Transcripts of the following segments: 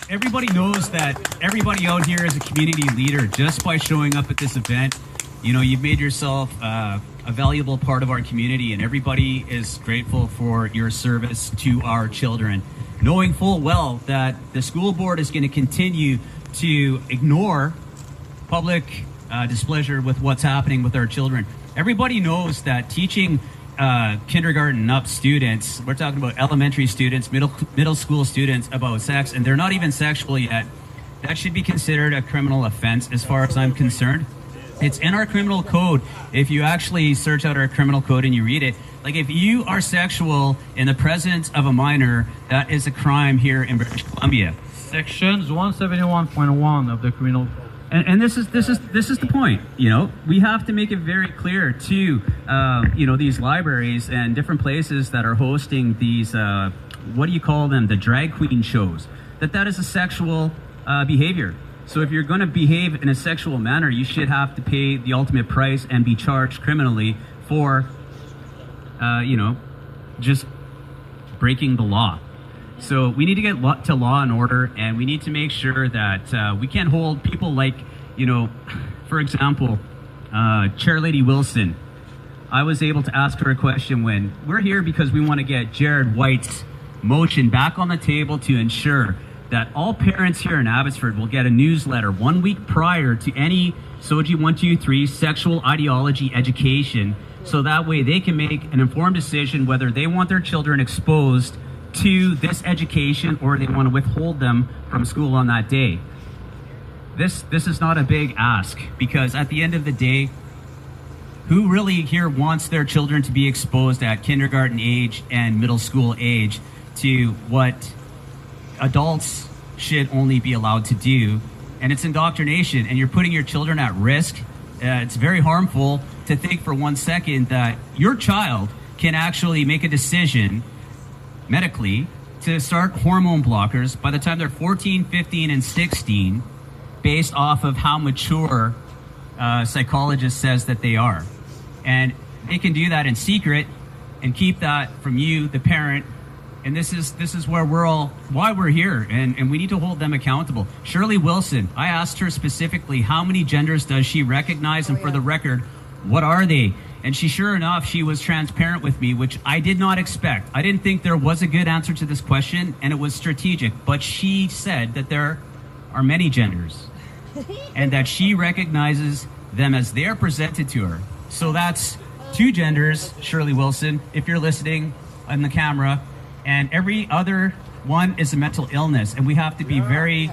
everybody knows that everybody out here is a community leader just by showing up at this event. You know, you've made yourself a valuable part of our community, and everybody is grateful for your service to our children, knowing full well that the school board is going to continue to ignore public displeasure with what's happening with our children. Everybody knows that teaching kindergarten and up students, we're talking about elementary students, middle school students, about sex, and they're not even sexual yet, that should be considered a criminal offense as far as I'm concerned. It's in our criminal code. If you actually search out our criminal code and you read it, like if you are sexual in the presence of a minor, that is a crime here in British Columbia. Sections 171.1 of the criminal code. And this is the point. You know, we have to make it very clear to you know, these libraries and different places that are hosting these what do you call them, the drag queen shows, that is a sexual behavior. So if you're going to behave in a sexual manner, you should have to pay the ultimate price and be charged criminally for you know, just breaking the law. So we need to get to law and order, and we need to make sure that we can't hold people like, you know, for example, Chair Lady Wilson. I was able to ask her a question when we're here because we want to get Jared White's motion back on the table to ensure that all parents here in Abbotsford will get a newsletter 1 week prior to any SOGI 123 sexual ideology education, so that way they can make an informed decision whether they want their children exposed to this education or they want to withhold them from school on that day. This is not a big ask, because at the end of the day, who really here wants their children to be exposed at kindergarten age and middle school age to what adults should only be allowed to do? And it's indoctrination, and you're putting your children at risk. It's very harmful to think for 1 second that your child can actually make a decision medically to start hormone blockers by the time they're 14, 15, and 16, based off of how mature psychologist says that they are. And they can do that in secret and keep that from you, the parent. And this is where why we're here, and we need to hold them accountable. Shirley Wilson, I asked her specifically how many genders does she recognize, and for the record, what are they? And sure enough, she was transparent with me, which I did not expect. I didn't think there was a good answer to this question, and it was strategic. But she said that there are many genders, and that she recognizes them as they are presented to her. So that's 2 genders, Shirley Wilson, if you're listening on the camera, and every other one is a mental illness, and we have to be very,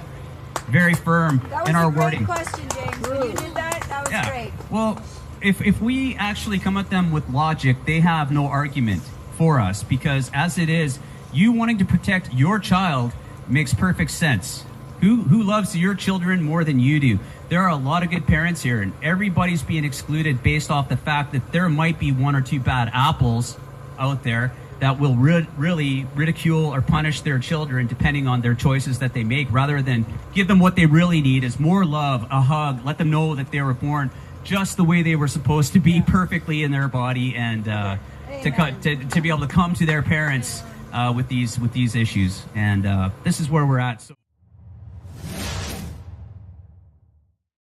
very firm in our wording. That was a great question, James. When you did that was great. Well, if we actually come at them with logic, they have no argument for us, because as it is, you wanting to protect your child makes perfect sense. Who loves your children more than you do? There are a lot of good parents here, and everybody's being excluded based off the fact that there might be 1 or 2 bad apples out there that will really ridicule or punish their children depending on their choices that they make, rather than give them what they really need is more love, a hug, let them know that they were born just the way they were supposed to be, perfectly in their body, and to be able to come to their parents with these issues. And this is where we're at. So